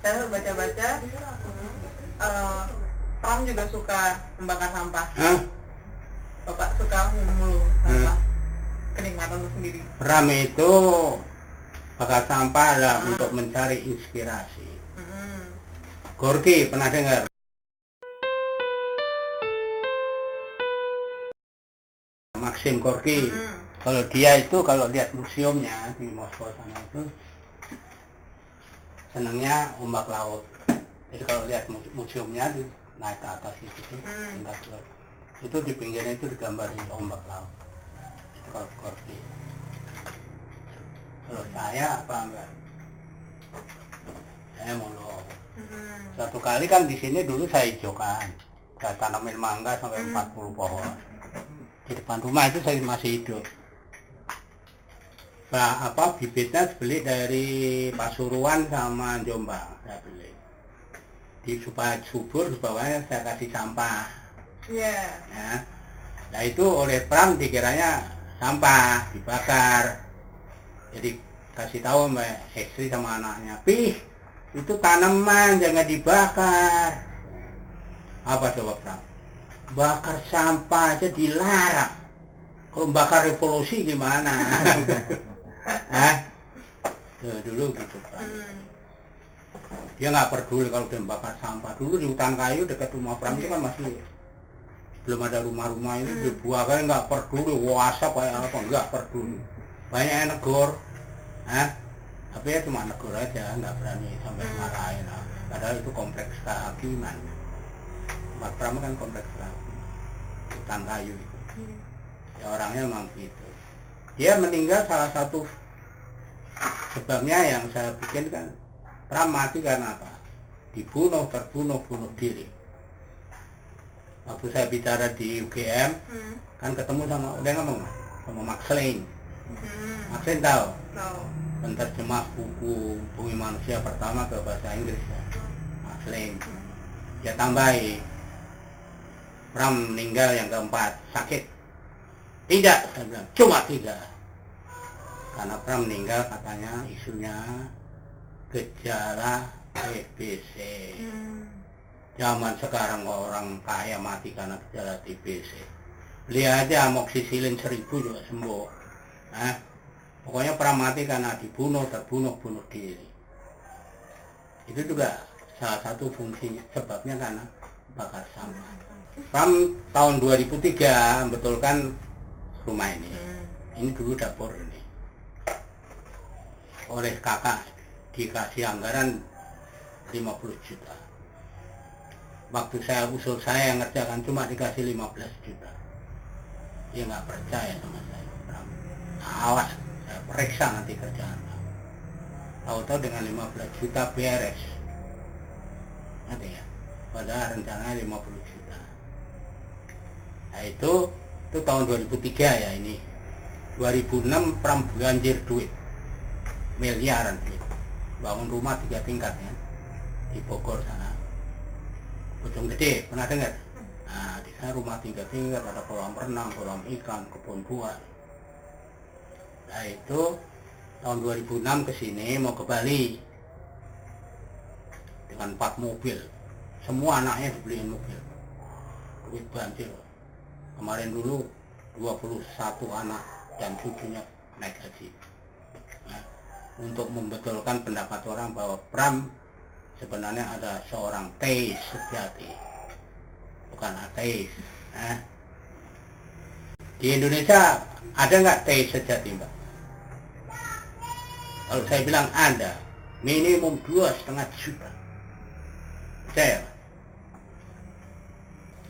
Saya baca-baca, Pram juga suka membakar sampah. Bapak suka memulung sampah, kenikmatan sendiri. Pram itu bakar sampah adalah untuk mencari inspirasi. Gorky, pernah dengar? Maxim Gorky. Kalau dia itu, kalau lihat museumnya di Moskow sana itu, senangnya ombak laut. Jadi kalau lihat museumnya naik ke atas itu, itu di pinggirnya itu digambarin ombak laut. Itu kalau Gorky. Kalau saya apa enggak? Saya mulu. Satu kali kan di sini dulu saya hijaukan, saya tanamin mangga sampai 40 pohon. Di depan rumah itu saya masih hidup. Nah, bibitnya beli dari Pasuruan sama Jombang, saya beli. Supaya subur, bawahnya saya kasih sampah. Ya. Nah itu oleh Pram dikiranya sampah dibakar. Jadi kasih tahu mbak istri sama anaknya, "Pih, itu tanaman jangan dibakar." Apa coba Pram? Bakar sampah aja dilarang. Kalau bakar revolusi gimana? Dulu gitu Pram. Dia nggak peduli kalau dia bakar sampah. Dulu di hutan kayu dekat rumah Pram itu kan masih belum ada rumah-rumah ini, dibuang nggak peduli, asap kayak apa nggak peduli. Banyak yang negor, tapi ya cuma negor aja, nggak berani sampai marahin. Padahal itu kompleks kehakiman. Tempat Pram kan kompleks kehakiman, hutan kayu itu. Ya orangnya memang gitu. Dia meninggal salah satu sebabnya yang saya bikin kan, Pram mati karena apa? Dibunuh, terbunuh, bunuh diri. Waktu saya bicara di UGM, kan ketemu sama, udah ngomong sama Max Lane. Max Lane tahu? Tahu. Penerjemah buku Bumi Manusia pertama ke bahasa Inggris ya. Max Lane. Dia tambahi, Pram meninggal yang keempat, sakit. Tidak, saya bilang, cuma 3. Karena Pram meninggal katanya isunya gejala TBC. Zaman sekarang orang kaya mati karena gejala TBC. Beli aja amoksisilin 1000 juga sembuh. Pokoknya Pram mati karena dibunuh, terbunuh, bunuh diri. Itu juga salah satu fungsinya, sebabnya karena bakar sampah. Pram tahun 2003 membetulkan rumah ini. Ini dulu dapur ini. Oleh kakak dikasih anggaran 50 juta. Waktu saya usul saya yang ngerjakan cuma dikasih 15 juta. Dia nggak percaya sama saya. Awas, saya periksa nanti kerjaan. Tahu-tahu dengan 15 juta beres. Nanti ya. Padahal rencananya 50 juta. Nah itu tahun 2003 ya ini. 2006 Pram banjir duit. Miliaran duit. Bangun rumah 3 tingkat ya. Di Bogor sana. Bojonggede, pernah dengar? Nah, di sana rumah 3 tingkat, ada kolam renang, kolam ikan, kebun buah. Nah itu tahun 2006 ke sini mau ke Bali dengan 4 mobil. Semua anaknya dibeliin mobil. Duit banjir. Kemarin dulu 21 anak dan cucunya naik haji. Nah, untuk membetulkan pendapat orang bahwa Pram sebenarnya ada seorang teis sejati, bukan ateis. Di Indonesia ada nggak teis sejati, Mbak? Kalau saya bilang ada, minimum 2,5 juta. Percaya, Mbak?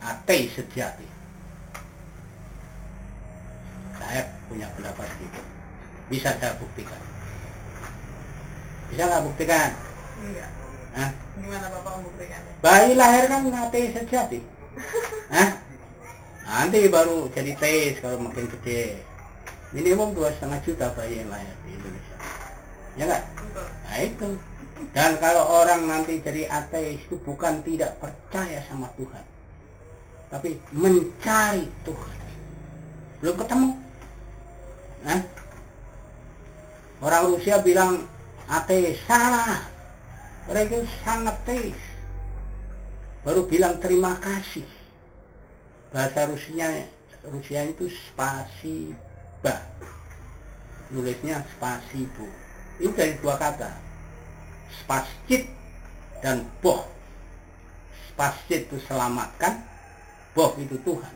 Ateis sejati. Saya punya pendapat gitu. Bisa saya buktikan. Bisa nggak buktikan? Enggak. Gimana Bapak membuktikannya? Bayi lahir kan ateis sejati. Nanti baru jadi teis kalau makin gede. Minimum 2,5 juta bayi yang lahir di Indonesia. Ya nggak? Nah itu. Dan kalau orang nanti jadi ateis itu bukan tidak percaya sama Tuhan, tapi mencari Tuhan. Belum ketemu. Orang Rusia bilang ateis, salah. Mereka sangat teis. Baru bilang terima kasih. Bahasa Rusia itu spasiba. Nulisnya spasibo. Ini dari dua kata. Spascit dan boh. Spascit itu selamatkan, boh itu Tuhan.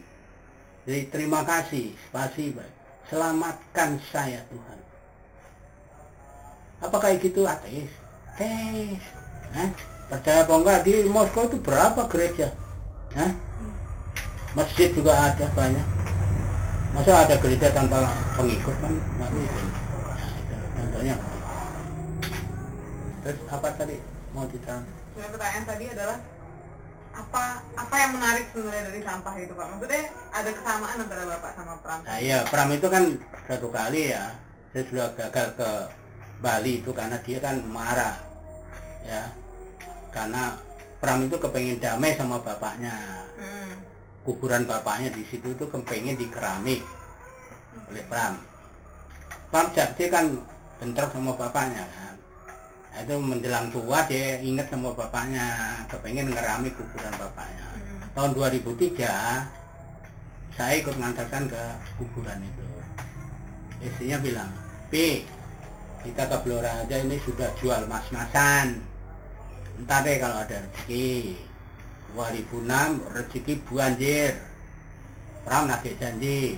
Jadi terima kasih, spasiba. Selamatkan saya Tuhan. Apa kayak gitu ateis? Teis. Percaya apa enggak, di Moskow itu berapa gereja? Masjid juga ada banyak. Masa ada gereja tanpa pengikut kan? Nggak mungkin. Nah, itu contohnya. Terus apa tadi mau ditanya? Pertanyaan tadi adalah apa yang menarik sebenarnya dari sampah itu, Pak? Maksudnya ada kesamaan antara Bapak sama Pram? Nah, iya, Pram itu kan satu kali ya, saya sudah gagal ke Bali itu karena dia kan marah, ya, karena Pram itu kepengen damai sama bapaknya. Kuburan bapaknya di situ itu kepengen di keramik oleh Pram. Pram dia kan bentrok sama bapaknya kan. Itu menjelang tua dia ingat sama bapaknya, kepengen ngeramik kuburan bapaknya. Tahun 2003 saya ikut ngantarkan ke kuburan itu. Istrinya bilang, "Pi, kita ke Blora aja, ini sudah jual mas-masan. Entar deh kalau ada rezeki." 2006 rezeki banjir. Pram nagih janji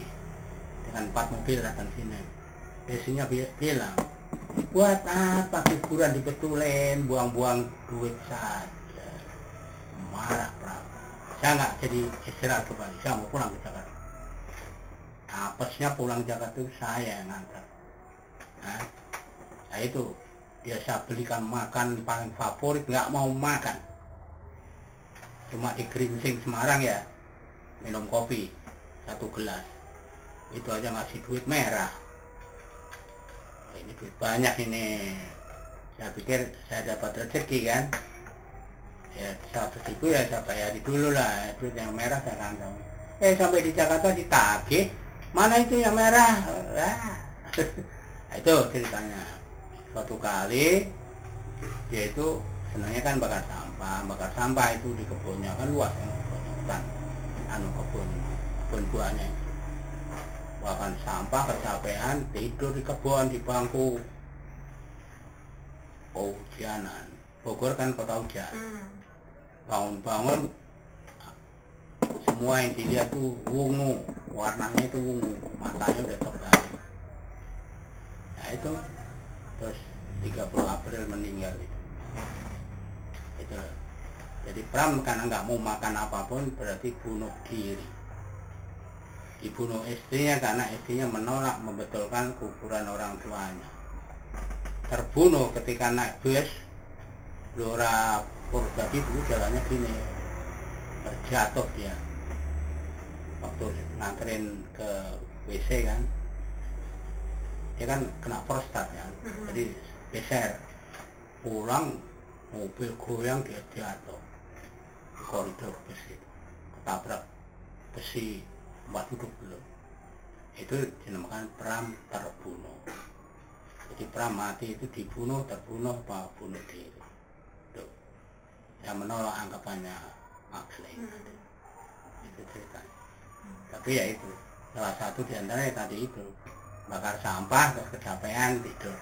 dengan 4 mobil datang sini. Istrinya bilang, "Buat apa kuburan dibetulin, buang-buang duit saja." Marah Pram. Saya nggak jadi istirahat ke Bali, saya mau pulang ke Jakarta. Apesnya pulang Jakarta itu saya yang ngantar. Nah itu dia saya belikan makan paling favorit, nggak mau makan, cuma di Geringsing Semarang ya, minum kopi 1 gelas, itu aja ngasih duit merah. Ini duit banyak ini, saya pikir saya dapat rezeki kan, ya 100.000 ya saya bayari dulu lah, duit yang merah saya kantong. Sampai di Jakarta ditagih, mana itu yang merah? Nah, itu ceritanya. Suatu kali dia itu senangnya kan bakar sampah itu di kebunnya kan luas kan, kebun buahnya itu. Bahkan sampah kecapean, tidur di kebun di bangku. Hujanan, Bogor kan kota hujan. Bangun-bangun semua yang dilihat tuh wungu, warnanya itu wungu, matanya udah tebal. Nah itu terus 30 April meninggal itu. Jadi Pram karena nggak mau makan apapun berarti bunuh diri. Dibunuh istrinya karena istrinya menolak membetulkan kuburan orang tuanya. Terbunuh ketika naik bus Blora Purwodadi dulu jalannya gini, terjatuh dia waktu nganterin ke WC kan, dia kan kena prostat kan, jadi geser, pulang mobil goyang, dia jatuh di koridor bus itu, ketabrak besi tempat duduk belum, itu dinamakan Pram terbunuh. Jadi Pram mati itu dibunuh, terbunuh, apa bunuh diri. Tuh. Yang menolak anggapannya Huxley. Itu ceritanya. Tapi ya itu, salah satu diantaranya tadi itu, bakar sampah, terus kecapean, tidur.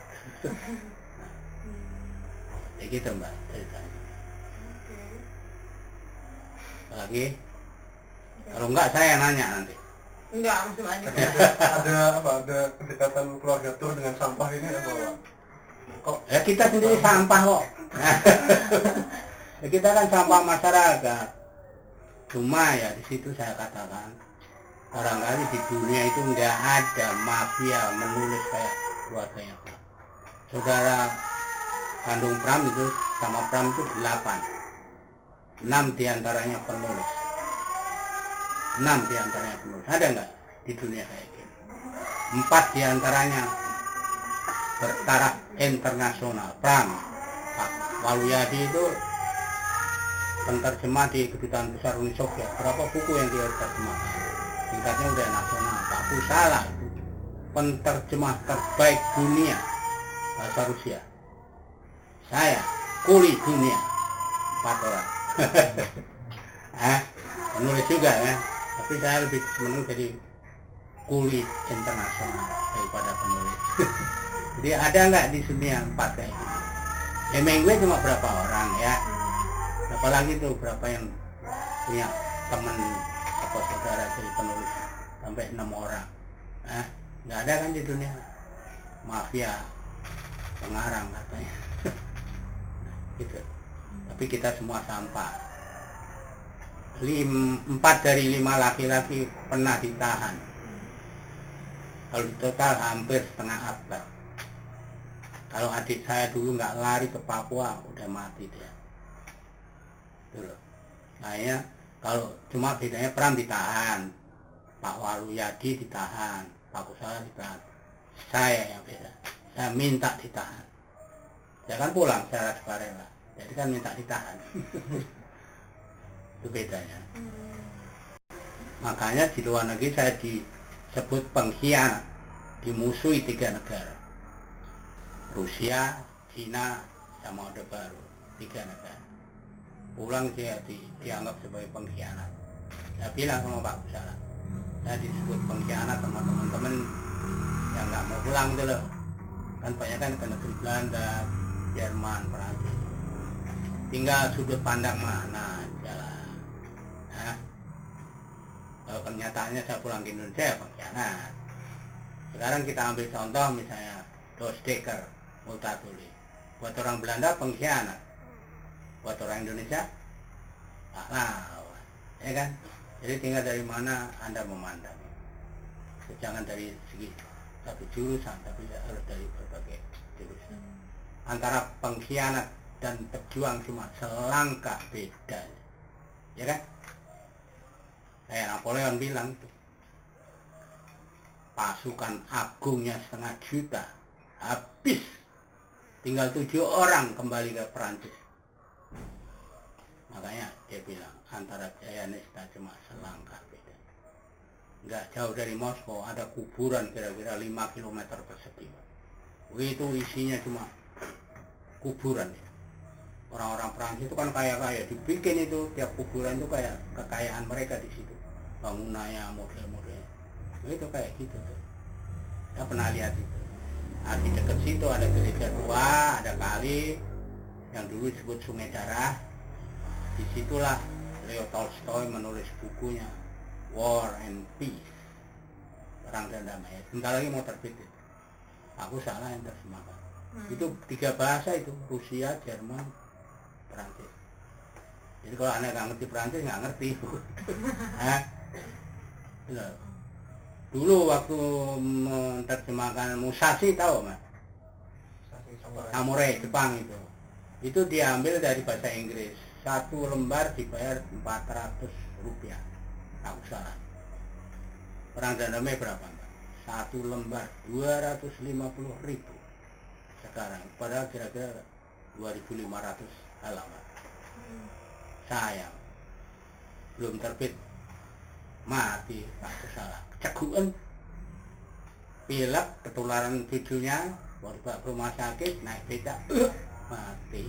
Ya gitu Mbak ceritanya. Lagi? Kalau enggak saya nanya nanti. Enggak, masih banyak. Ada kedekatan keluarga tuh dengan sampah ini apa Pak? Kok ya kita sendiri sampah kok. Ya, kita kan sampah masyarakat. Cuma ya di situ saya katakan, barangkali di dunia itu enggak ada mafia menulis kayak keluarganya Pram. Saudara kandung Pram itu sama Pram itu 8. 6 diantaranya penulis. 6 diantaranya penulis. Ada nggak di dunia kayak gitu? 4 diantaranya bertaraf internasional. Pram, Pak Waluiyadi itu penterjemah di Kedutaan Besar Uni Soviet. Berapa buku yang dia terjemahkan? Tingkatnya udah nasional. Pak Pusala itu penterjemah terbaik dunia bahasa Rusia. Saya kuli dunia 4 orang. Penulis juga ya, tapi saya lebih senang jadi kuli internasional daripada penulis. Jadi ada nggak di dunia 4 kayak gitu? Hemingway cuma berapa orang ya, apalagi tuh berapa yang punya teman atau saudara jadi penulis sampai 6 orang. Nggak ada kan di dunia. Mafia pengarang katanya. Gitu. Tapi kita semua sampah. 4 dari 5 laki-laki pernah ditahan. Kalau di total hampir setengah abad. Kalau adik saya dulu nggak lari ke Papua udah mati dia. Dulu. Kayaknya kalau cuma bedanya Pram ditahan, Pak Waluyadi ditahan, Pak Kusala ditahan. Saya yang beda. Saya minta ditahan. Saya kan pulang secara sukarela. Jadi kan minta ditahan. Itu bedanya. Makanya di luar negeri saya disebut pengkhianat, dimusuhi 3 negara. Rusia, Cina, sama Orde Baru, 3 negara. Pulang saya dianggap sebagai pengkhianat. Saya bilang sama Pak Kusala, saya disebut pengkhianat sama teman-teman yang nggak mau pulang itu loh. Kan banyak kan ke negeri Belanda, Jerman, Perancis. Tinggal sudut pandang mana jalan. Kalau kenyataannya saya pulang ke Indonesia, pengkhianat. Sekarang kita ambil contoh misalnya Dodecker, Multatuli. Buat orang Belanda pengkhianat. Buat orang Indonesia pahlawan. Ya kan? Jadi tinggal dari mana Anda memandang. Jangan dari segi satu jurusan, tapi harus dari berbagai jurusan. Antara pengkhianat dan pejuang cuma selangkah beda. Ya kan? Kayak Napoleon bilang tuh, pasukan agungnya 1,5 juta habis, tinggal 7 orang kembali ke Perancis. Makanya dia bilang antara Jaya Nista cuma selangkah beda. Nggak jauh dari Moskow ada kuburan kira-kira 5 km persegi. Itu isinya cuma kuburan. Orang-orang Perancis itu kan kaya-kaya, dibikin itu tiap kuburan itu kayak kekayaan mereka di situ. Bangunannya, model-model. Itu kayak gitu tuh. Saya pernah lihat itu. Nah, di dekat situ ada gereja tua, ada kali yang dulu disebut Sungai Darah. Disitulah Leo Tolstoy menulis bukunya War and Peace, Perang dan Damai. Bentar lagi mau terbit itu. Aku salah yang terjemahkan. Itu 3 bahasa itu, Rusia, Jerman, Perancis. Jadi kalau Anda nggak ngerti Perancis, nggak ngerti. Dulu waktu menerjemahkan Musashi, tahu Mas? Samurai Jepang itu diambil dari bahasa Inggris. 1 lembar dibayar 400 rupiah. Aku salah. Perang dan Damai berapa Mbak? 1 lembar 250.000 sekarang. Padahal kira-kira 2.500 halaman. Sayang. Belum terbit. Mati Pak Kusala. Cegukan. Pilek, ketularan cucunya, baru dibawa ke rumah sakit, naik becak, mati.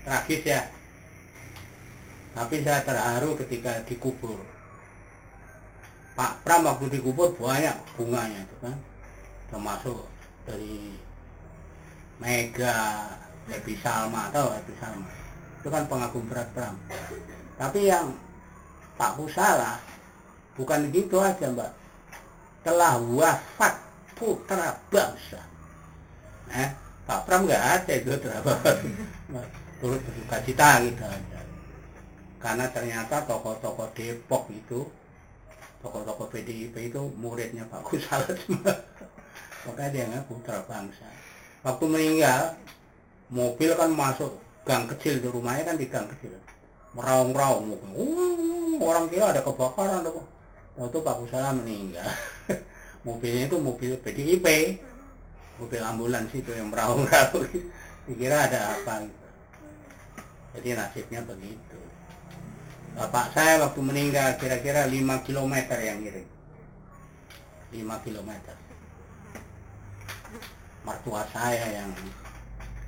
Tragis ya. Tapi saya terharu ketika dikubur. Pak Pram waktu dikubur banyak bunganya itu kan, termasuk dari Mega, Epi Salma, atau Epi Salma. Itu kan pengagum berat Pram. Tapi yang Pak Kusala bukan gitu aja Mbak, telah wafat putra bangsa. Pak Pram nggak ada itu turut berduka cita gitu aja. Karena ternyata tokoh-tokoh Depok itu, tokoh-tokoh PDIP itu muridnya Pak Kusala semua. Makanya dia nggak putra bangsa. Waktu meninggal, mobil kan masuk gang kecil, di rumahnya kan di gang kecil, meraung-raung, orang kira ada kebakaran tuh. Waktu Pak Kusala meninggal, mobilnya itu mobil PDIP, mobil ambulans itu yang meraung-raung, dikira ada apa gitu. Jadi nasibnya begitu. Bapak saya waktu meninggal kira-kira 5 km yang ngirim, 5 km. Mertua saya yang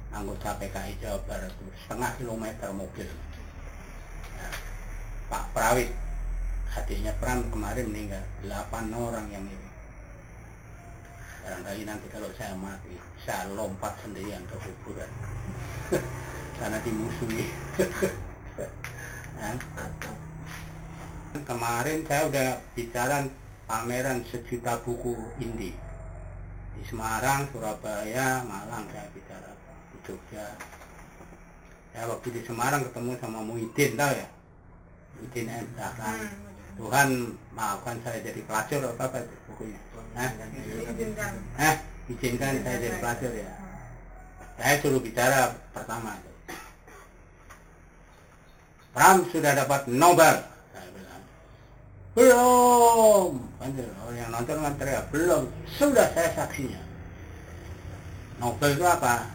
anggota PKI Jawa Barat, setengah kilometer mobil. Nah, Pak Prawit, adiknya Pram kemarin meninggal, 8 orang yang ini. Barangkali nanti kalau saya mati, saya lompat sendirian ke kuburan. Karena dimusuhi. Nah, kemarin saya udah bicara pameran 1 juta buku indie di Semarang, Surabaya, Malang saya bicara, di Jogja. Ya waktu di Semarang ketemu sama Muhyiddin, tahu ya? Muhyiddin M. Dahlan. Tuhan maafkan saya jadi pelacur atau apa itu bukunya? Izinkan saya jadi pelacur ya. Saya suruh bicara pertama itu. Pram sudah dapat Nobel. Saya bilang, belum. Orang yang nonton kan teriak, belum. Sudah, saya saksinya. Nobel itu apa?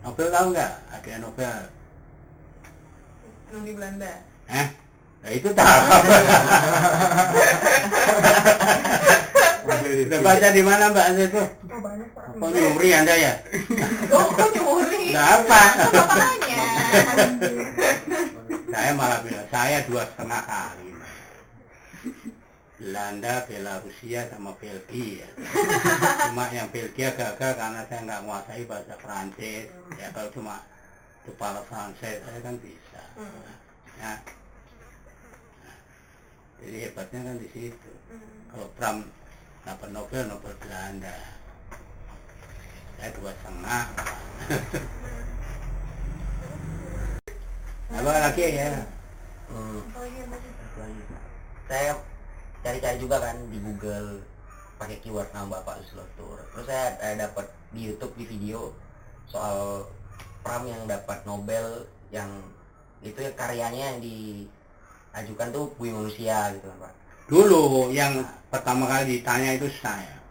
Nobel tahu nggak? Ada Nobel. Yang di Belanda. Nah itu tahu. Udah baca di mana Mbak itu? Oh banyak Pak. Kok nyuri Anda ya? Kok nyuri? Nah apa? Apanya? Saya malah bilang, saya 2,5 kali. Belanda, Belarusia, sama Belgia. Cuma yang Belgia gagal karena saya nggak menguasai bahasa Prancis. Ya kalau cuma kepala Prancis saya kan bisa. Ya. Jadi hebatnya kan di situ. Kalau Pram dapat Nobel Belanda. Saya 2,5. Apa lagi ya? Saya cari-cari juga kan di Google pakai keyword nama Bapak Suslotur. Terus saya dapat di YouTube di video soal Pram yang dapat Nobel, yang itu ya karyanya yang diajukan tuh Bumi Manusia gitu kan Pak. Dulu yang pertama kali ditanya itu saya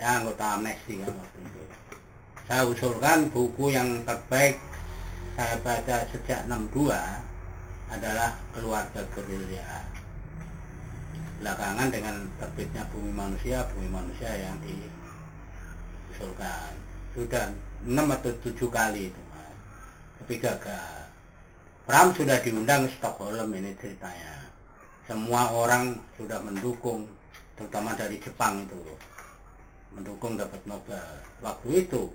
anggota Amnesty kan waktu itu. Saya usulkan buku yang terbaik saya baca sejak 62 adalah Keluarga Gerilya. Belakangan dengan terbitnya Bumi Manusia yang diusulkan. Sudah 6 atau 7 kali itu, tapi gagal. Pram sudah diundang ke Stockholm, ini ceritanya. Semua orang sudah mendukung, terutama dari Jepang itu, mendukung dapat Nobel. Waktu itu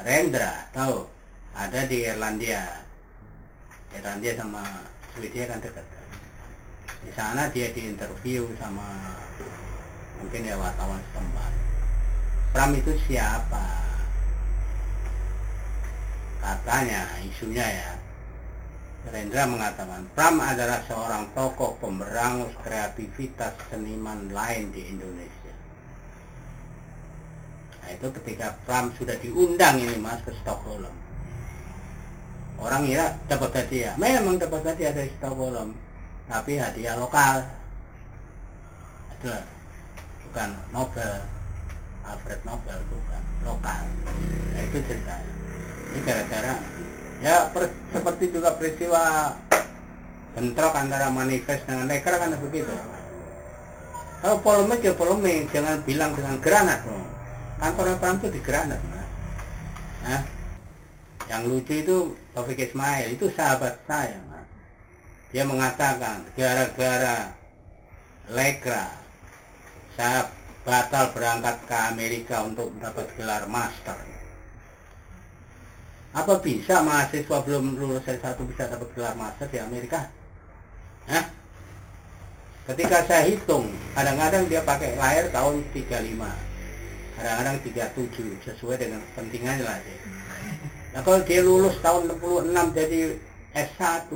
Rendra tahu ada di Irlandia sama Swedia kan dekat. Di sana dia diinterview sama mungkin ya wartawan setempat. Pram itu siapa? Katanya, isunya ya, Rendra mengatakan Pram adalah seorang tokoh pemberangus kreativitas seniman lain di Indonesia. Nah itu ketika Pram sudah diundang ini Mas ke Stockholm. Orang kira dapat hadiah, memang dapat hadiah dari Stockholm, tapi hadiah lokal. Itu bukan Nobel, Alfred Nobel, bukan lokal. Nah itu ceritanya. Ini gara-gara ya seperti juga peristiwa bentrok antara Manifest dengan Lekra kan begitu. Kalau polemik ya polemik, jangan bilang dengan granat loh. Kantornya Pram itu di granat. Nah, yang lucu itu Taufik Ismail, itu sahabat saya Mas. Dia mengatakan gara-gara Lekra saya batal berangkat ke Amerika untuk mendapat gelar master. Apa bisa mahasiswa belum lulus S1 bisa dapat gelar master di Amerika? Ketika saya hitung, kadang-kadang dia pakai lahir tahun 35, kadang-kadang 37, sesuai dengan kepentingannya lah. Nah kalau dia lulus tahun 66 jadi S1,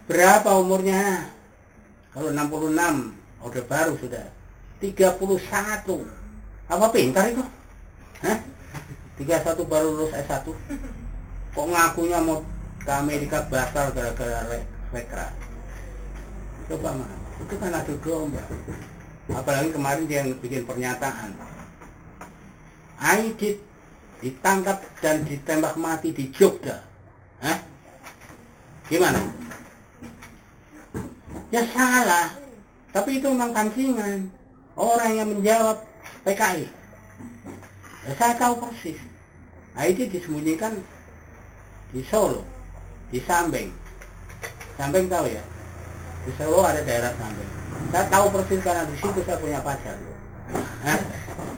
berapa umurnya? Kalau 66, udah baru sudah 31. Apa pintar itu? 31 baru lulus S1. Kok ngakunya mau ke Amerika batal gara-gara Lekra? Coba mah, itu kan adu domba. Apalagi kemarin dia yang bikin pernyataan, Aidit ditangkap dan ditembak mati di Jogja. Gimana? Ya salah, tapi itu memang pancingan orang yang menjawab PKI. Saya tahu persis. IT disembunyikan di Solo, di Sambeng. Sambeng tahu ya? Di Solo ada daerah Sambeng. Saya tahu persis karena di situ saya punya pacar.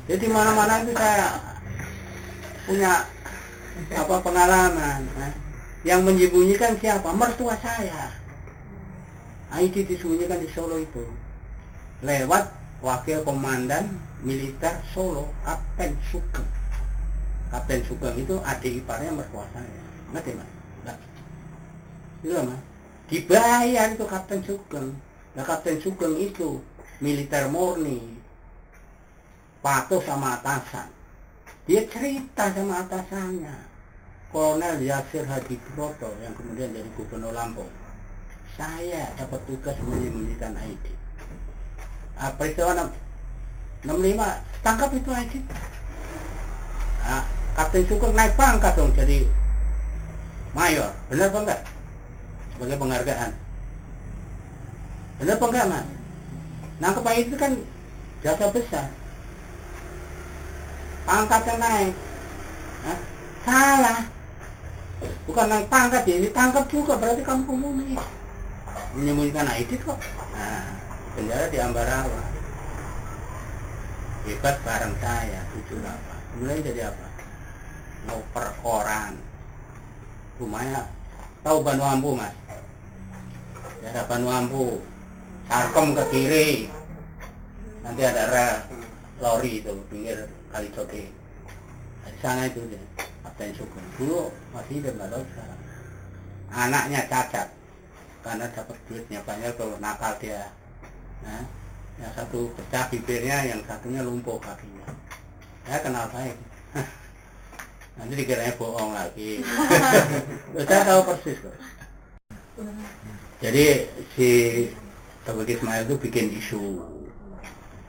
Jadi mana-mana itu saya punya pengalaman. Yang menyembunyikan siapa? Mertua saya. IT disembunyikan di Solo itu lewat wakil komandan militer Solo, Kapten Sugeng. Kapten Sugeng itu adik iparnya mertua saya. Ngerti mas? Enggak. Iya mas. Dibayar itu Kapten Sugeng. Nah Kapten Sugeng itu militer murni, patuh sama atasan. Dia cerita sama atasannya, Kolonel Yasir Hadi Broto yang kemudian jadi gubernur Lampung. Saya dapat tugas menyembunyikan ID. Peristiwa 65 tangkap itu ID. Kapten Sugeng naik pangkat dong jadi mayor. Benar apa enggak? Sebagai penghargaan. Benar apa enggak mas? Nangkep ID itu kan jasa besar. Pangkatnya naik. Salah. Bukan naik pangkat ya, ditangkap juga berarti kamu komunis. Menyembunyikan ID kok. Penjara di Ambarawa. Hebat bareng saya 78. Kemudian jadi apa? Ngoper koran. Rumahnya tahu Banu Ampu mas? Daerah Banu Ampu. Sarkem ke kiri. Nanti ada rel lori itu pinggir Kali Coge. Di sana itu deh. Kapten Sugeng. Dulu masih hidup nggak tahu sekarang. Anaknya cacat. Karena dapat duitnya banyak kalau nakal dia. Yang satu pecah bibirnya, yang satunya lumpuh kakinya. Saya kenal baik. Nanti dikiranya bohong lagi. Saya tahu persis kok. Jadi si Taufiq Ismail itu bikin isu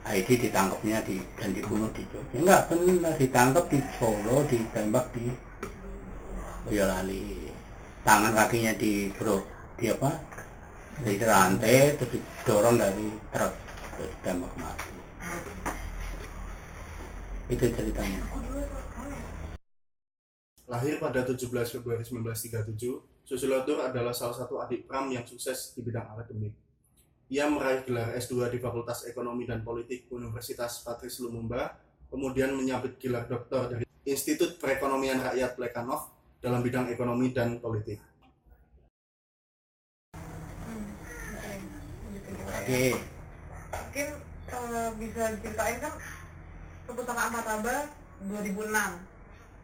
ID ditangkapnya dan dibunuh di Jogja. Enggak benar, ditangkap di Solo, ditembak di Boyolali. Tangan kakinya di rantai terus didorong dari truk terus ditembak mati. Itu ceritanya. Lahir pada 17 Februari 1937, Susilo adalah salah satu adik Pram yang sukses di bidang akademik. Ia meraih gelar S2 di Fakultas Ekonomi dan Politik Universitas Patrice Lumumba, kemudian menyabet gelar doktor dari Institut Perekonomian Rakyat Plekhanov dalam bidang ekonomi dan politik. Oke. Mungkin bisa diceritain kan keputusan Martaba 2006.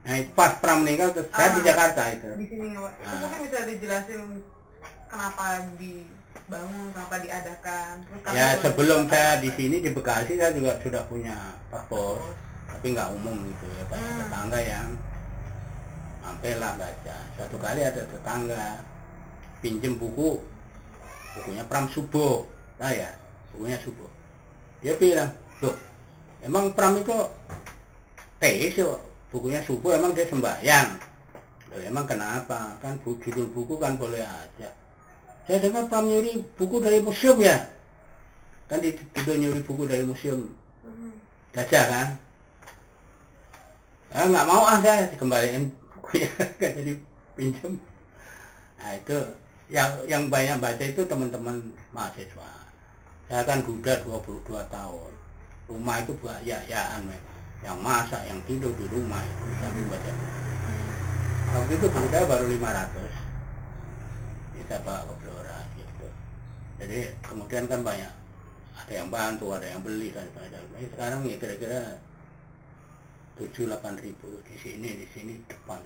Nah itu pas Pram meninggal terus saya di Jakarta itu. Di sini Pak. Itu mungkin bisa dijelasin kenapa dibangun, kenapa diadakan. Terus Ya sebelum saya di sini di Bekasi saya juga sudah punya pos, tapi nggak umum gitu ya, banyak tetangga yang mampirlah baca. Satu kali ada tetangga pinjem bukunya Pram Subo, bukunya Subo. Dia bilang, loh, emang Pram itu teis ya, bukunya Subo emang dia sembahyang. Loh, emang kenapa? Kan judul buku kan boleh aja. Saya dengar Pram nyuri buku dari museum ya. Kan dituduh nyuri buku dari museum gajah kan. Nggak mau saya dikembalikan bukunya, kan jadi pinjam. Nah itu yang banyak baca itu teman-teman mahasiswa. Saya kan duda 22 tahun. Rumah itu buayaan, yang masak, yang tidur di rumah itu sambil baca buku. Waktu itu buku saya baru 500. Kita bawa ke Blora gitu. Jadi kemudian kan banyak, ada yang bantu, ada yang beli kan. Sekarang ya kira-kira 7-8 ribu di sini depan.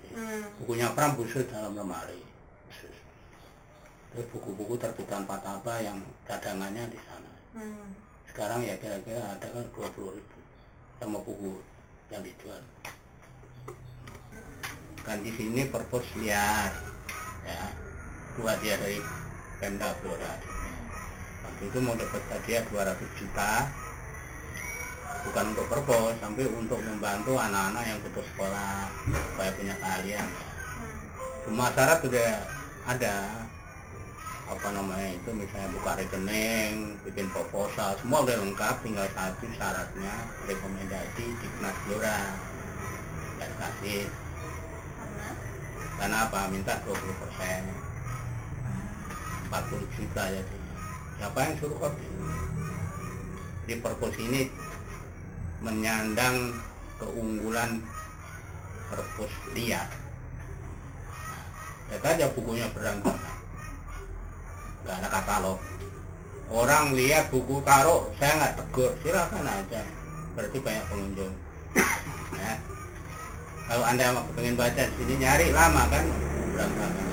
Bukunya Pram busuk dalam lemari. Terus buku-buku terbitan Pataba yang cadangannya di sana. Sekarang ya kira-kira ada kan 20 ribu sama buku yang dijual. Kan di sini perpus liar, ya, buat dia dari Pemda Blora. Waktu itu mau dapat hadiah 200 juta, bukan untuk perpus, tapi untuk membantu anak-anak yang putus sekolah supaya punya keahlian. Semua syarat sudah ada. Itu misalnya buka rekening, bikin proposal, semua udah lengkap, tinggal satu syaratnya rekomendasi di Dinas Blora. kasih. Karena apa? Minta 20%, 40 juta jadi. Siapa yang suruh kopi? Di perpus ini menyandang keunggulan perpus liar. Lihat aja bukunya berantakan, nggak ada katalog. Orang lihat buku karo, saya nggak tegur, silakan aja. Berarti banyak pengunjung. Ya. Kalau anda pengen baca di sini nyari lama kan, berantakan.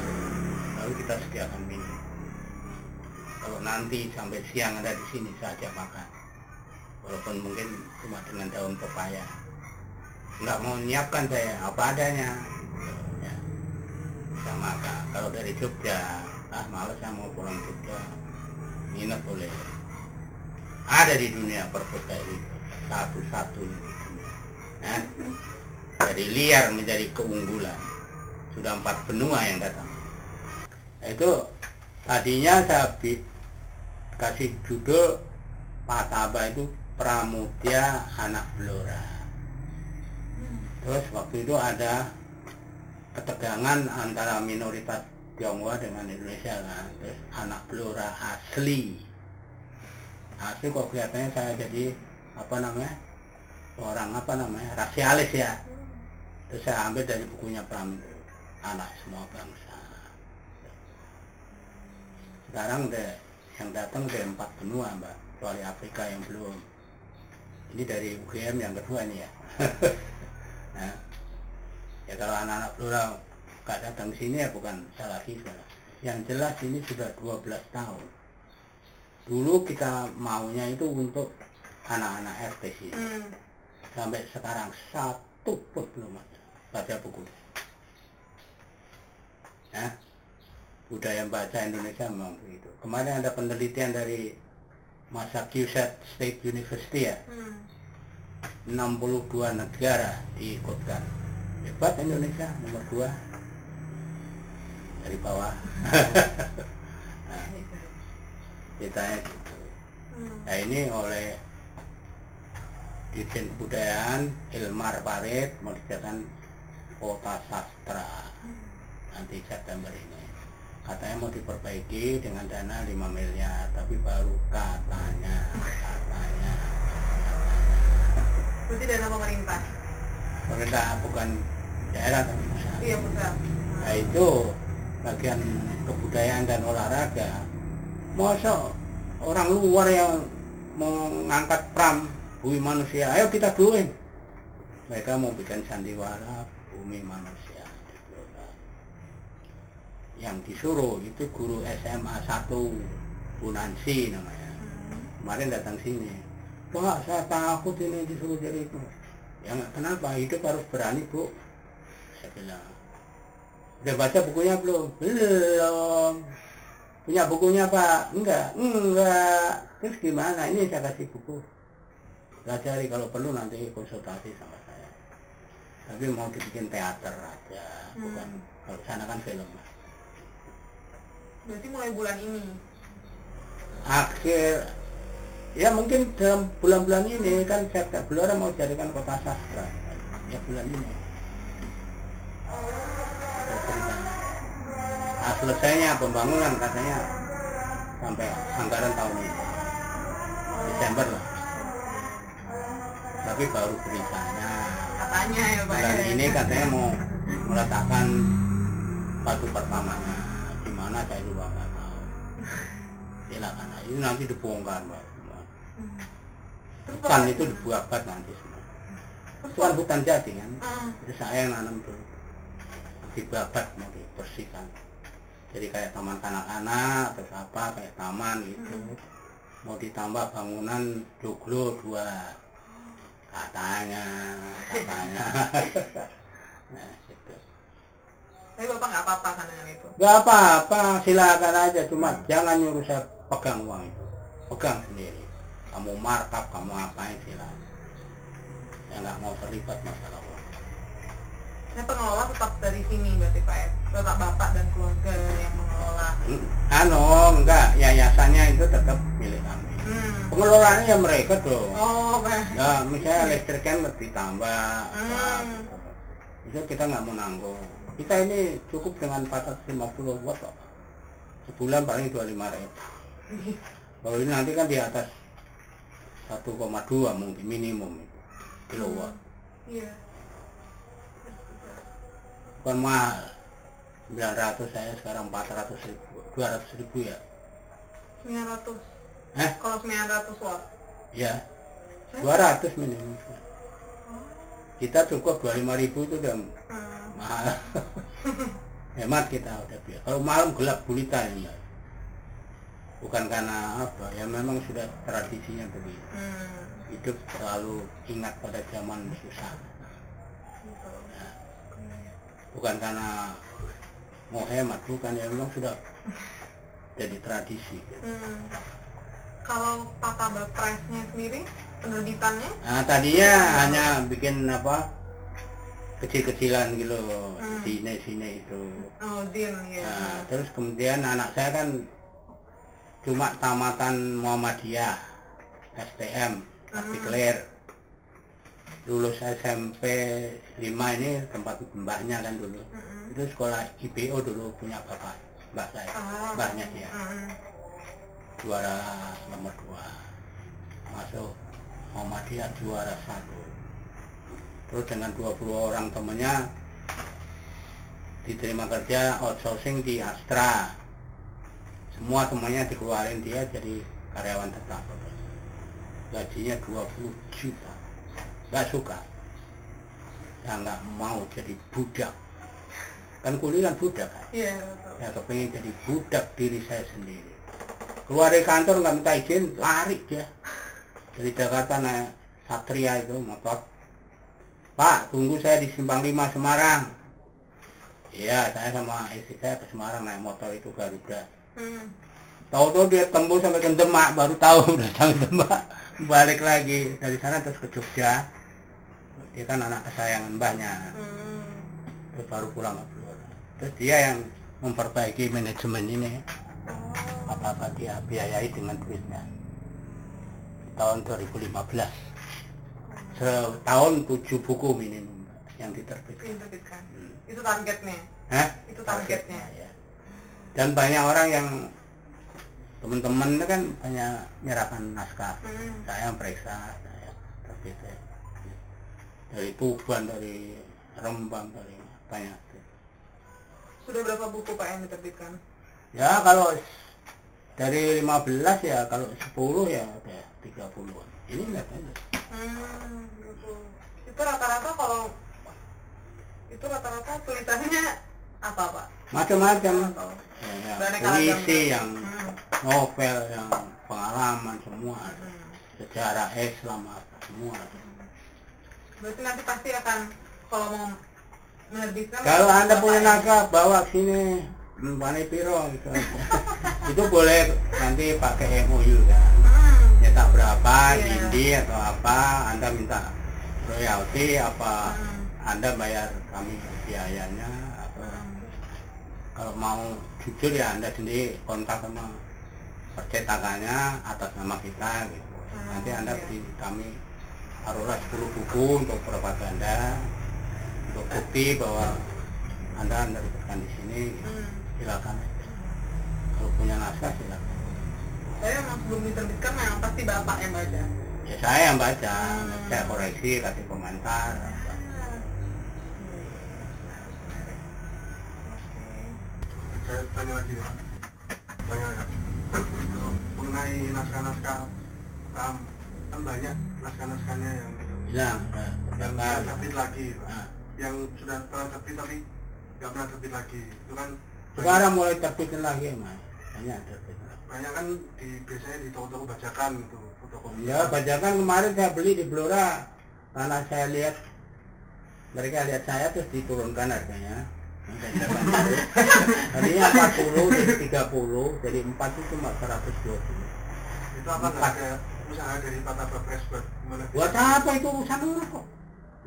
Lalu kita sediakan minum. Kalau nanti sampai siang ada di sini saya ajak makan. Walaupun mungkin cuma dengan daun pepaya. Nggak mau menyiapkan saya apa adanya. Ya. Bisa makan. Kalau dari Jogja, malas saya mau pulang Jogja. Nginep boleh. Ada di dunia perpus kayak gitu. Satu-satunya. Ya. Dari liar menjadi keunggulan. Sudah 4 benua yang datang. Itu tadinya saya kasih judul Pataba itu Pramudya Anak Blora. Terus waktu itu ada ketegangan antara minoritas Tionghoa dengan Indonesia kan. Terus anak Blora asli kok kelihatannya saya jadi orang rasialis ya. Terus saya ambil dari bukunya Pram, Anak Semua Bangsa. Sekarang yang datang udah 4 benua Mbak, kecuali Afrika yang belum. Ini dari UGM yang kedua nih ya. Nah, ya kalau anak-anak Blora gak datang sini ya bukan salah kita. Yang jelas ini sudah 12 tahun. Dulu kita maunya itu untuk anak-anak RT sini. Sampai sekarang 1 pun belum ada baca buku. Ya, budaya baca Indonesia memang begitu. Kemarin ada penelitian dari Massachusetts State University ya. 62 negara diikutkan. Hebat Indonesia, nomor 2 dari bawah. Nah, ceritanya gitu. Nah ini oleh Dirjen Kebudayaan Hilmar Farid mau dijadikan kota sastra nanti September ini. Katanya mau diperbaiki dengan dana 5 miliar, tapi baru katanya. Berarti dana pemerintah? Pemerintah bukan daerah tapi pusat. Iya pusat. Nah itu bagian kebudayaan dan olahraga. Masa orang luar yang mengangkat Pram Bumi Manusia, ayo kita doain. Mereka mau bikin sandiwara Bumi Manusia. Yang disuruh itu guru SMA 1 Bu Nancy namanya. Kemarin datang sini. Pak, saya takut ini disuruh jadi itu. Ya nggak, kenapa? Hidup harus berani, Bu. Saya bilang. Udah baca bukunya belum? Belum. Punya bukunya, Pak? Enggak. Terus gimana? Ini saya kasih buku. Pelajari, kalau perlu nanti konsultasi sama saya. Tapi mau dibikin teater aja, bukan. Kalau sana kan film. Berarti mulai bulan ini? Akhir, ya mungkin dalam bulan-bulan ini kan Blora mau jadikan kota sastra. Ya bulan ini. Nah, selesainya pembangunan katanya sampai anggaran tahun ini. Desember lah. Tapi baru beritanya. Katanya ya Pak. Bulan ini katanya mau meletakkan batu pertamanya. Di mana saya juga nggak tahu. Silakan, ini nanti dibongkar Mbak. Hutan itu dibuat nanti semua. Itu kan hutan jati kan. Jadi saya yang nanam dulu. Dibabat mau dibersihkan. Jadi kayak taman kanak-kanak atau apa kayak taman gitu. Mau ditambah bangunan joglo 2. Katanya. Nah, gitu. Tapi Bapak nggak apa-apa kan dengan itu? Nggak apa-apa, silakan aja. Cuma jangan nyuruh saya pegang uang itu. Pegang sendiri. Kamu markup, kamu apain silakan. Saya nggak mau terlibat masalah uang. Nah, pengelola tetap dari sini berarti Pak ya? Tetap Bapak dan keluarga yang mengelola? Enggak. Yayasannya itu tetap milik kami. Pengelolaannya ya mereka dong. Oh, Pak. Ya, misalnya listrik kan lebih tambah. Itu kita nggak mau nanggung. Kita ini cukup dengan 450 watt kok. Sebulan paling 25.000. Kalau ini nanti kan di atas 1,2 mungkin minimum itu kilowatt. Iya. Bukan mahal. 900 saya sekarang 400.000, 200.000 ya. 900. Eh? Kalau 900 watt. Ya. 200 minimum. Kita cukup 25.000 itu udah mahal. Hemat kita udah biar. Kalau malam gelap gulita ini, Mbak. Bukan karena apa, ya memang sudah tradisinya begitu. Hidup selalu ingat pada zaman susah. Ya. Bukan karena mau hemat, bukan, ya memang sudah jadi tradisi. Kalau Papa Bappresnya sendiri, penerbitannya? Nah, tadinya hanya bikin apa, kecil-kecilan gitu, sini itu. Oh, din ya. Nah, terus kemudian anak saya kan cuma tamatan Muhammadiyah, STM, Artikler. Lulus SMP 5 ini tempat mbaknya kan dulu. Itu sekolah IPO dulu punya mbak saya, mbaknya dia. Juara nomor 2. Masuk Muhammadiyah juara 1. Terus dengan 20 orang temannya diterima kerja outsourcing di Astra. Semua temannya dikeluarin, dia jadi karyawan tetap. Gajinya 20 juta. Gak suka. Ya nggak mau jadi budak. Kan kuliah kan budak kan? Iya. Ya kepengen jadi budak diri saya sendiri. Keluar dari kantor nggak minta izin, lari dia. Dari Jakarta naik Satria itu motor. Pak, tunggu saya di Simpang 5 Semarang. Iya, saya sama istri saya ke Semarang naik motor itu Garuda. Tahu-tahu dia tembus sampai ke Demak, baru tahu udah sampai Demak. Balik lagi dari sana terus ke Jogja. Dia kan anak kesayangan mbahnya. Terus baru pulang ke Blora. Terus dia yang memperbaiki manajemen ini. Apa-apa dia biayai dengan duitnya. Tahun 2015. Setahun 7 buku minimum yang diterbitkan. Itu targetnya. Hah? Itu targetnya. Ya. Dan banyak orang yang teman-teman itu kan banyak menyerahkan naskah. Saya yang periksa, saya terbitkan. Dari Tuban, dari Rembang, dari banyak. Sudah berapa buku Pak yang diterbitkan? Ya kalau dari 15 ya, kalau 10 ya ada 30-an. Ini lihat aja. Gitu. Itu rata-rata kalau itu rata-rata tulisannya apa Pak? Macam-macam. Ya, Beraneka puisi, ragam. yang novel, yang pengalaman semua ada. Sejarah Islam apa semua ada. Berarti nanti pasti akan kalau mau menerbitkan. Kalau Anda punya naskah bawa sini, Pane piro gitu. Itu boleh nanti pakai MOU kan. Nyetak berapa, dindi atau apa, Anda minta royalti apa, Anda bayar kami biayanya atau kalau mau jujur ya Anda sendiri kontak sama percetakannya atas nama kita gitu. Nanti Anda beri kami taruhlah 10 buku untuk propaganda, untuk bukti bahwa Anda menerbitkan di sini gitu. Silakan. Kalau punya naskah silakan. Saya memang sebelum diterbitkan memang pasti Bapak yang baca. Ya saya yang baca, saya koreksi, kasih komentar. Saya tanya lagi ya, mengenai naskah-naskah kan banyak naskah-naskahnya yang Bilang, terbit lagi, Pak. Nah. Yang sudah pernah terbit tapi nggak pernah terbit lagi, itu kan Sekarang mulai terbitin lagi Mas, banyak terbit. banyak kan biasanya di toko-toko bajakan itu fotokopi. Ya bajakan kemarin saya beli di Blora karena saya lihat mereka lihat saya terus diturunkan harganya. Tadinya 40 jadi 30 jadi 4 itu cuma 120. Itu apa nggak ada usaha dari Pak Bapres buat gimana? Buat apa itu urusan orang kok?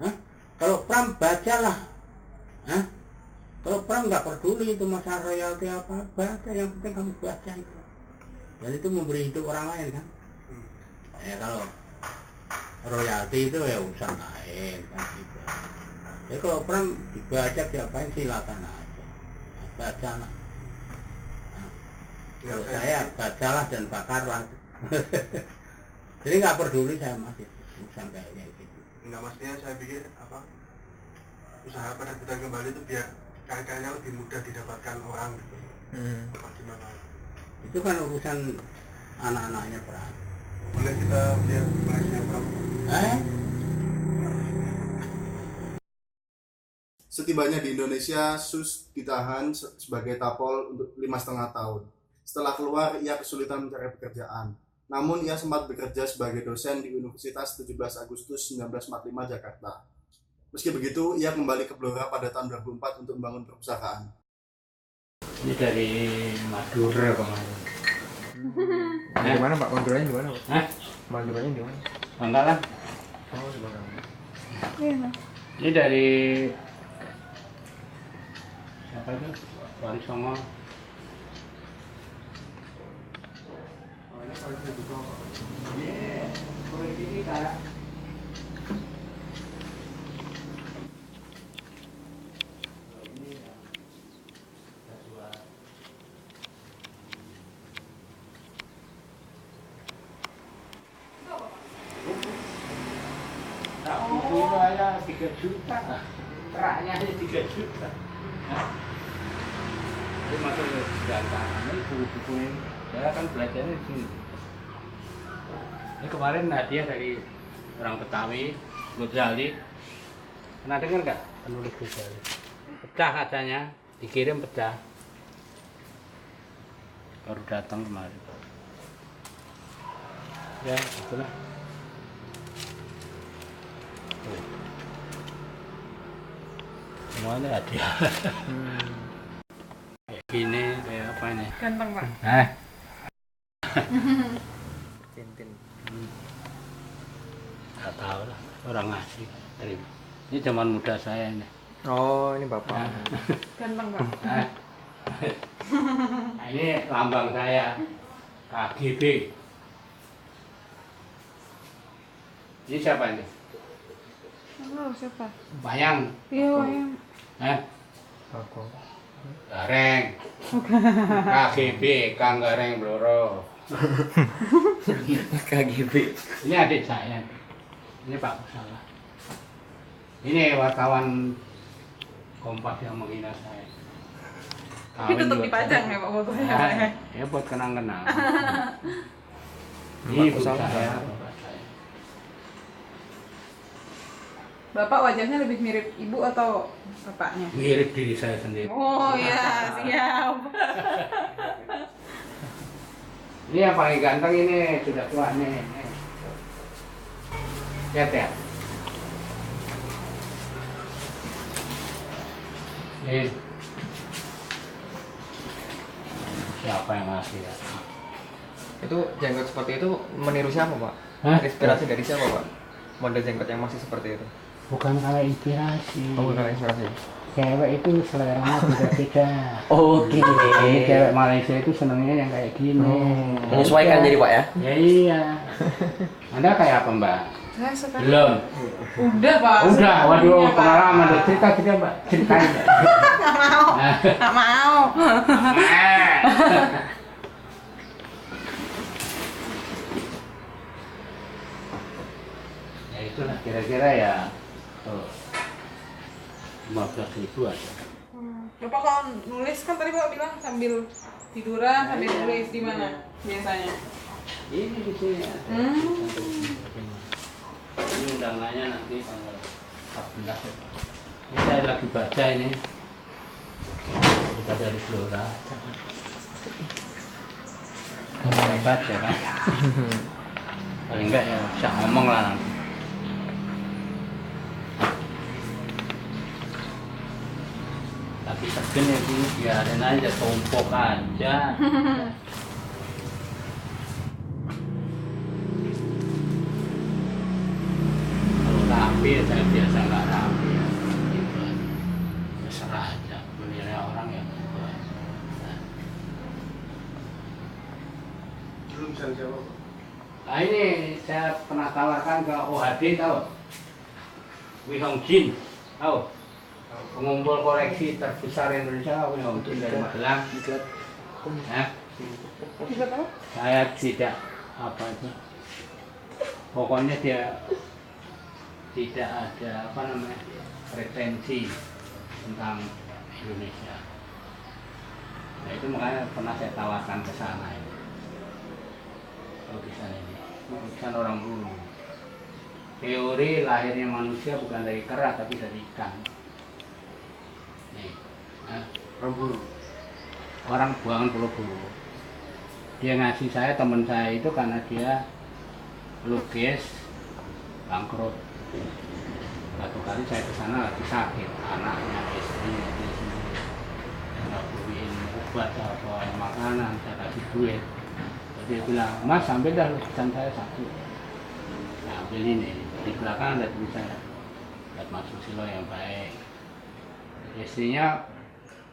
Hah? Kalau Pram bacalah. Hah? Kalau Pram nggak peduli itu masalah royalti apa, baca, yang penting kamu baca itu. Dan itu memberi hidup orang lain kan. Ya kalau royalti itu ya urusan lain kan gitu. Ya kalau pram dibaca diapain silakan aja. Baca lah. Nah, kalau saya bacalah dan bakarlah. Jadi nggak peduli saya masih urusan kayaknya gitu. Enggak, maksudnya saya pikir apa usaha penerbitan kembali itu biar karya-karyanya lebih mudah didapatkan orang gitu. Apa gimana? Itu kan urusan anak-anaknya pram. Boleh kita lihat koleksinya Pram? Setibanya di Indonesia, Sus ditahan sebagai tapol untuk 5,5 tahun. Setelah keluar, ia kesulitan mencari pekerjaan. Namun, ia sempat bekerja sebagai dosen di Universitas 17 Agustus 1945 Jakarta. Meski begitu, ia kembali ke Blora pada tahun 2004 untuk membangun perpustakaan. Ini dari Madura kemarin. Di mana Pak? Maduranya di mana Pak? Hah? Maduranya di mana? Bangkalan. Oh, di Bangkalan. Ini dari siapa itu? Wali Songo. Oh, ini kalau itu juga. Iya, kalau ini kayak tak buku itu aja 3 juta, peraknya aja 3 juta. Ini masuk ke jantangan ini buku-buku ini. Saya kan belajarnya di sini. Ini kemarin hadiah dari orang Betawi, Ghazali. Pernah dengar nggak penulis Ghazali? Pecah kacanya, dikirim pecah. Baru datang kemarin. Ya, itulah. Semuanya hadiah. Kayak gini, kayak apa ini? Ganteng Pak. Tintin. Nggak tahu lah, orang ngasih. Ini zaman muda saya ini. Oh, ini Bapak. Ganteng Pak. Nah, ini lambang saya, KGB. Ini siapa ini? Halo, siapa? Bayang. Iya, Wayang. Bapak. Gareng. KGB, Kang Gareng Bloro. KGB. Ini adik saya. Ini Pak Kusala. Ini wartawan Kompas yang menghina saya. Tapi tetap dipajang ya Pak fotonya. Ya buat kenang-kenang. Pak Ini ibu Kusala. saya. Bapak wajahnya lebih mirip ibu atau bapaknya? Mirip diri saya sendiri. Oh iya, siap. Ini yang paling ganteng ini sudah tua nih. Lihat ya. Ini siapa yang ngasih ya? Itu jenggot seperti itu meniru siapa Pak? Hah? Inspirasi dari siapa Pak? Model jenggot yang masih seperti itu. Bukan karena inspirasi. Oh, bukan inspirasi. Cewek itu seleranya beda-beda. Oke. Ini cewek Malaysia itu senangnya yang kayak gini. Menyesuaikan jadi Pak ya? Ya iya. Anda kayak apa Mbak? Saya suka. Belum. Udah Pak. Udah, waduh Iya, Pak. pengalaman. Cerita kita Mbak, ceritain. Nggak mau. Nggak mau. Ya itulah kira-kira ya. Tuh. 15.000 aja. Bapak kalau nulis kan tadi Bapak bilang sambil tiduran, sambil nulis di mana biasanya? Ini di sini ya. Ini undangannya nanti tanggal 14 ya. Ini saya lagi baca ini. Kita dari Blora. Saya baca kan. Paling enggak ya bisa ngomong lah nanti. Lagi segen ya ini biarin aja, tumpuk aja. Kalau rapi ya saya biasa nggak rapi ya. Gitu. Ya serah aja menilai orang ya. Belum bisa jawab. Nah ini saya pernah tawarkan ke OHD tahu? Wee Hong Jin tahu? pengumpul koleksi terbesar Indonesia punya Udin dari Magelang. Ya. Saya tidak apa itu. Pokoknya dia tidak ada apa namanya pretensi tentang Indonesia. Nah itu makanya pernah saya tawarkan ke sana ini. Lukisan ini, lukisan orang dulu. Teori lahirnya manusia bukan dari kera tapi dari ikan. Nih, orang buangan Pulau Buru. Dia ngasih saya, teman saya itu karena dia lukis bangkrut. Satu kali saya ke sana lagi sakit, anaknya, istrinya dia sendiri. Nggak beliin obat apa makanan, saya kasih duit. Jadi dia bilang, Mas ambil dah lukisan saya satu. Nah, ambil ini. Di belakang ada tulisannya, buat Mas Susilo yang baik. Istrinya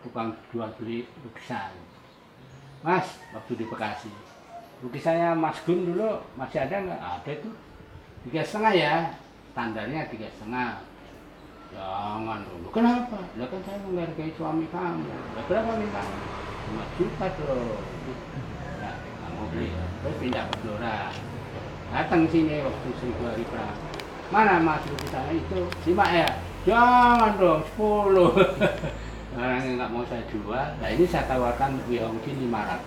tukang jual beli lukisan. Mas, waktu di Bekasi, lukisannya Mas Gun dulu masih ada nggak? Ada tuh, 3,5 ya, standarnya 3,5. Jangan dulu, kenapa? Ya kan saya menghargai suami kamu. Ya berapa minta? 5 juta tuh. Nah, kamu beli, terus pindah ke Blora. Datang sini waktu 1000 hari perang. Mana Mas lukisannya itu? 5 ya? Jangan dong, 10. Orang yang nggak mau saya jual. Nah ini saya tawarkan Wi Hongjin 500.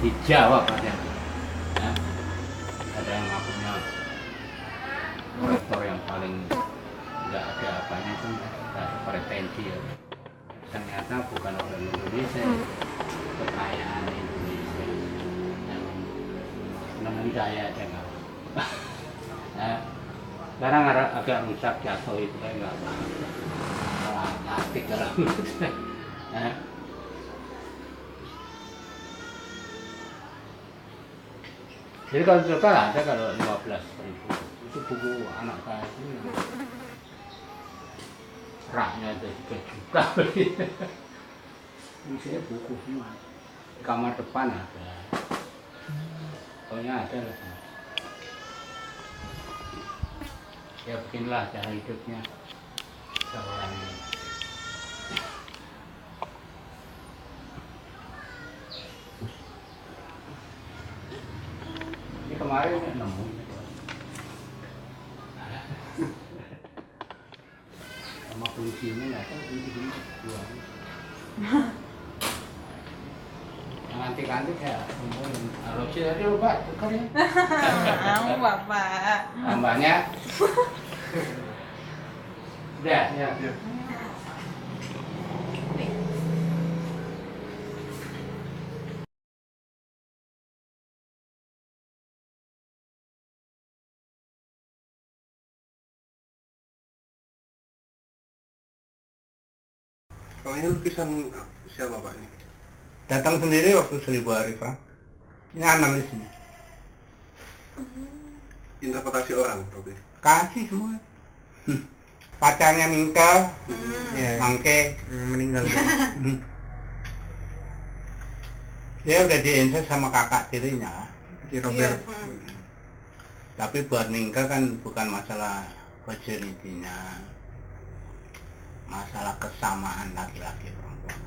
Dijawab ada. Ya. Ada yang ngakunya kolektor yang paling nggak ada apanya itu, nggak ada pretensi ya. Ternyata bukan orang Indonesia, kekayaan Indonesia. Namun saya aja nggak. Nah, sekarang agak rusak jatuh itu kayak nggak malah mati kalau jadi kalau total ada kalau 15.000 itu buku anak saya itu raknya ada 3 juta isinya buku semua di kamar depan ada pokoknya ada lah. Ya beginilah cara hidupnya seorang ini. Ini kemarin nemu sama kuncinya nggak tahu kunci ini buang. Yang antik-antik ya nemuin. Kalau sih tadi lupa tukar ya. Mau Bapak. Tambahnya udah ya. Kalau ini lukisan siapa Pak ini? Datang sendiri waktu 1000 hari Pak. Ini analis ini. Interpretasi orang berarti. Kasih semua. Pacarnya Mingka, Mangke meninggal. Dia udah diinsest sama kakak tirinya. Di Robert. Tapi buat Mingka kan bukan masalah virginity-nya, masalah kesamaan laki-laki perempuan.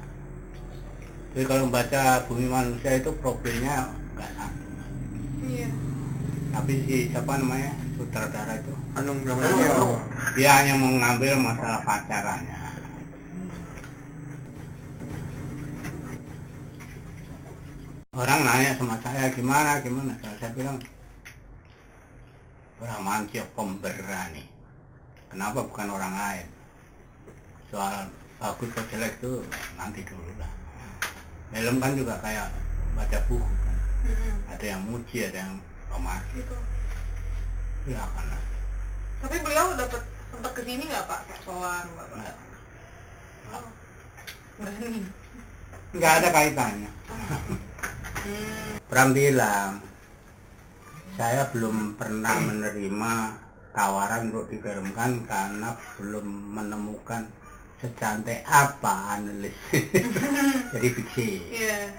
Jadi kalau membaca Bumi Manusia itu problemnya nggak satu. Iya. Tapi si siapa namanya sutradara itu, Anung Bramantio. dia hanya mau ngambil masalah pacarannya. Orang nanya sama saya gimana, saya bilang Bramantio pemberani. Kenapa bukan orang lain? Soal bagus atau jelek itu nanti dulu lah. Film kan juga kayak baca buku kan. Ada yang muji, ada yang romantis. Gitu. Ya kan. Tapi beliau dapat sempat kesini nggak Pak? Kayak soal Bapak? Nggak. Oh. Berani. Nggak ada kaitannya. Pram bilang, saya belum pernah menerima tawaran untuk difilmkan karena belum menemukan secantik apa analis. Jadi fiksi. Iya.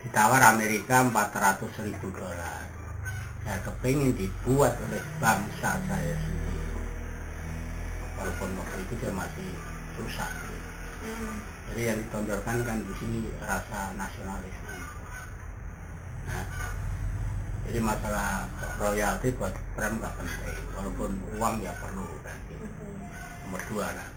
Ditawar Amerika $400.000. Saya kepingin dibuat oleh bangsa saya sendiri. Walaupun waktu itu dia masih susah. Jadi yang ditonjolkan kan di sini rasa nasionalisme. Nah, jadi masalah royalti buat Pram nggak penting, walaupun uang ya perlu kan. Nomor dua lah.